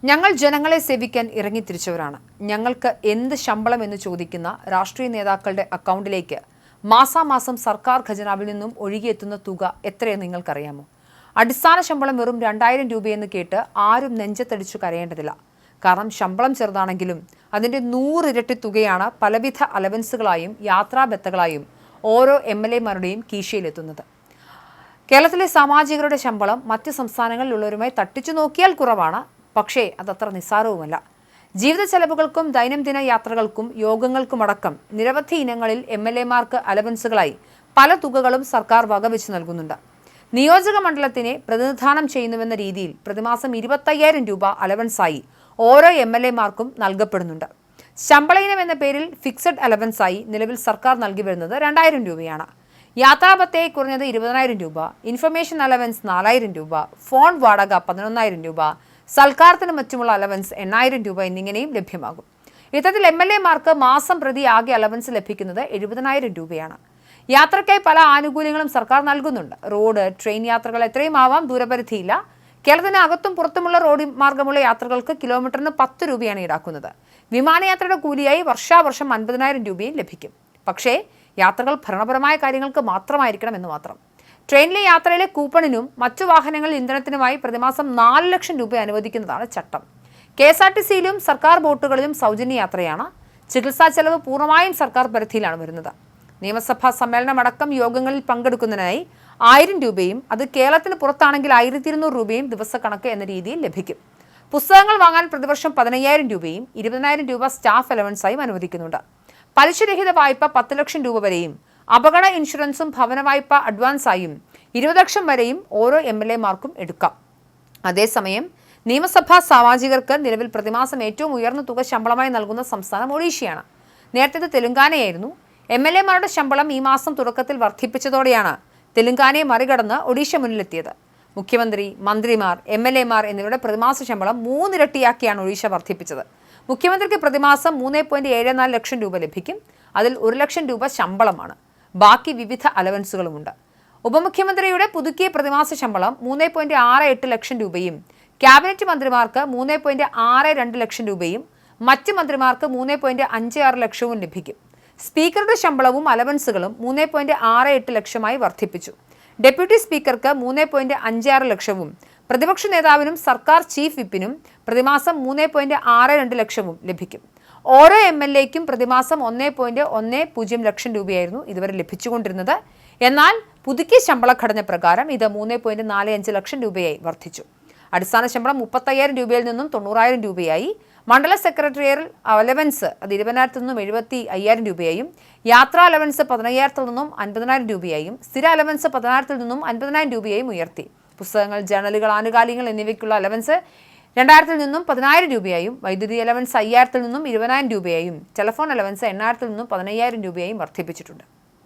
ഞങ്ങൾ ജനങ്ങളെ സേവിക്കാൻ ഇറങ്ങിത്തിരിച്ചവരാണ്. ഞങ്ങൾക്ക് എന്ത് ശമ്പളം എന്ന് ചോദിക്കുന്ന രാഷ്ട്രീയ നേതാക്കളുടെ അക്കൗണ്ടിലേക്ക് മാസാമാസം സർക്കാർ ഖജനാവിൽ നിന്നും ഒഴുകിയെത്തുന്ന തുക എത്രയെന്ന് നിങ്ങൾക്കറിയാമോ? അടിസ്ഥാന ശമ്പളം വെറും 2000 രൂപയെന്ന് കേട്ട് ആരും നെഞ്ചത്തടിച്ചു കരയേണ്ടതില്ല. കാരണം ശമ്പളം ചെറുതാണെങ്കിലും അതിൻ്റെ 100 ഇരട്ടി തുകയാണ് പലവിധ അലവൻസുകളായും യാത്രാബത്തകളായും ഓരോ MLA-മാരുടെയും കീശയിലെത്തുന്നത്. കേരളത്തിലെ സാമാജികരുടെ ശമ്പളം മറ്റ് സംസ്ഥാനങ്ങളിലുള്ളവരുമായി തട്ടിച്ചു നോക്കിയാൽ കുറവാണ്. പക്ഷേ അതത്ര നിസ്സാരവുമല്ല. ജീവിത ചെലവുകൾക്കും ദൈനംദിന യാത്രകൾക്കും യോഗങ്ങൾക്കുമടക്കം നിരവധി ഇനങ്ങളിൽ MLA-മാർക്ക് അലവൻസുകളായി പല തുകകളും സർക്കാർ വകവെച്ച് നൽകുന്നുണ്ട്. നിയോജക മണ്ഡലത്തിനെ പ്രതിനിധാനം ചെയ്യുന്നുവെന്ന രീതിയിൽ പ്രതിമാസം 25,000 രൂപ അലവൻസായി ഓരോ MLA-മാർക്കും നൽകപ്പെടുന്നുണ്ട്. ശമ്പള ഇനം എന്ന പേരിൽ ഫിക്സഡ് അലവൻസായി നിലവിൽ സർക്കാർ നൽകി വരുന്നത് 2000 രൂപയാണ്. യാത്രാബത്തെ കുറഞ്ഞത് 20,000 രൂപ, ഇൻഫർമേഷൻ അലവൻസ് 4,000 രൂപ, ഫോൺ വാടക 11,000 രൂപ, സൽക്കാരത്തിന് മറ്റുമുള്ള അലവൻസ് 8,000 രൂപ എന്നിങ്ങനെയും ലഭ്യമാകും. ഇത്തരത്തിൽ MLA-മാർക്ക് മാസം പ്രതി ആകെ അലവൻസ് ലഭിക്കുന്നത് 70,000 രൂപയാണ്. യാത്രയ്ക്കായി പല ആനുകൂല്യങ്ങളും സർക്കാർ നൽകുന്നുണ്ട്. റോഡ്, ട്രെയിൻ യാത്രകൾ എത്രയും ആവാം, ദൂരപരിധിയില്ല. കേരളത്തിന് അകത്തും പുറത്തുമുള്ള റോഡ് മാർഗമുള്ള യാത്രകൾക്ക് കിലോമീറ്ററിന് 10 രൂപയാണ് ഈടാക്കുന്നത്. വിമാനയാത്രയുടെ കൂലിയായി വർഷാവർഷം 50,000 രൂപയും ലഭിക്കും. പക്ഷേ യാത്രകൾ ഭരണപരമായ കാര്യങ്ങൾക്ക് മാത്രമായിരിക്കണം എന്ന് മാത്രം. ട്രെയിനിലെ യാത്രയിലെ കൂപ്പണിനും മറ്റു വാഹനങ്ങളിൽ ഇന്ധനത്തിനുമായി പ്രതിമാസം 4 ലക്ഷം രൂപ അനുവദിക്കുന്നതാണ് ചട്ടം. KSRTC-യിലും സർക്കാർ ബോട്ടുകളിലും സൗജന്യ യാത്രയാണ്. ചികിത്സാ ചെലവ് പൂർണ്ണമായും സർക്കാർ പരിധിയിലാണ് വരുന്നത്. നിയമസഭാ സമ്മേളനമടക്കം യോഗങ്ങളിൽ പങ്കെടുക്കുന്നതിനായി 1000 രൂപയും അത് കേരളത്തിന് പുറത്താണെങ്കിൽ 1200 രൂപയും ദിവസക്കണക്ക് എന്ന രീതിയിൽ ലഭിക്കും. പുസ്തകങ്ങൾ വാങ്ങാൻ പ്രതിവർഷം 15,000 രൂപയും 20,000 രൂപ സ്റ്റാഫ് അലവൻസായും അനുവദിക്കുന്നുണ്ട്. പലിശരഹിത വായ്പ 10 ലക്ഷം രൂപ വരെയും അപകട ഇൻഷുറൻസും ഭവന വായ്പ അഡ്വാൻസായും 20 ലക്ഷം വരെയും ഓരോ MLA-മാർക്കും എടുക്കാം. അതേസമയം നിയമസഭാ സാമാജികർക്ക് നിലവിൽ പ്രതിമാസം ഏറ്റവും ഉയർന്ന തുക ശമ്പളമായി നൽകുന്ന സംസ്ഥാനം ഒഡീഷയാണ്. നേരത്തെ ഇത് തെലുങ്കാനയായിരുന്നു. MLA-മാരുടെ ശമ്പളം ഈ മാസം തുടക്കത്തിൽ വർദ്ധിപ്പിച്ചതോടെയാണ് തെലുങ്കാനയെ മറികടന്ന് ഒഡീഷ മുന്നിലെത്തിയത്. മുഖ്യമന്ത്രി, മന്ത്രിമാർ, MLA-മാർ എന്നിവരുടെ പ്രതിമാസ ശമ്പളം 3 ഇരട്ടിയാക്കിയാണ് ഒഡീഷ വർദ്ധിപ്പിച്ചത്. മുഖ്യമന്ത്രിക്ക് പ്രതിമാസം 3.74 ലക്ഷം രൂപ ലഭിക്കും. അതിൽ 1 ലക്ഷം രൂപ ശമ്പളമാണ്. ബാക്കി വിവിധ അലവൻസുകളുമുണ്ട്. ഉപമുഖ്യമന്ത്രിയുടെ പുതുക്കിയ പ്രതിമാസ ശമ്പളം 3.68 ലക്ഷം രൂപയും ക്യാബിനറ്റ് മന്ത്രിമാർക്ക് 3.62 ലക്ഷം രൂപയും മറ്റ് മന്ത്രിമാർക്ക് 3.56 ലക്ഷവും ലഭിക്കും. സ്പീക്കറുടെ ശമ്പളവും അലവൻസുകളും 3.68 ലക്ഷമായി വർദ്ധിപ്പിച്ചു. ഡെപ്യൂട്ടി സ്പീക്കർക്ക് 3.56 ലക്ഷവും പ്രതിപക്ഷ നേതാവിനും സർക്കാർ ചീഫ് വിപ്പിനും പ്രതിമാസം 3.62 ലക്ഷവും ലഭിക്കും. ഓരോ MLA-ക്കും പ്രതിമാസം 1.10 ലക്ഷം രൂപയായിരുന്നു ഇതുവരെ ലഭിച്ചുകൊണ്ടിരുന്നത്. എന്നാൽ പുതുക്കിയ ശമ്പള ഘടന പ്രകാരം ഇത് 3.45 ലക്ഷം രൂപയായി വർദ്ധിച്ചു. അടിസ്ഥാന ശമ്പളം 35,000 രൂപയിൽ നിന്നും 90,000 രൂപയായി. മണ്ഡല സെക്രട്ടറിയൽ അലവൻസ് അത് 20,000 നിന്നും 75,000 രൂപയായും, യാത്രാ അലവൻസ് 15,000 നിന്നും 50,000 രൂപയായും, സ്ഥിര അലവൻസ് 16,000 നിന്നും 50,000 രൂപയായും ഉയർത്തി. പുസ്തകങ്ങൾ, ജേണലുകൾ, ആനുകാലികങ്ങൾ എന്നിവയ്ക്കുള്ള അലവൻസ് 2,000 നിന്നും 10,000 രൂപയായും, വൈദ്യുതി അലവൻസ് 5,000 നിന്നും 20,000 രൂപയായും, ടെലഫോൺ അലവൻസ് 8,000 നിന്നും 15,000 രൂപയായും വർദ്ധിപ്പിച്ചിട്ടുണ്ട്.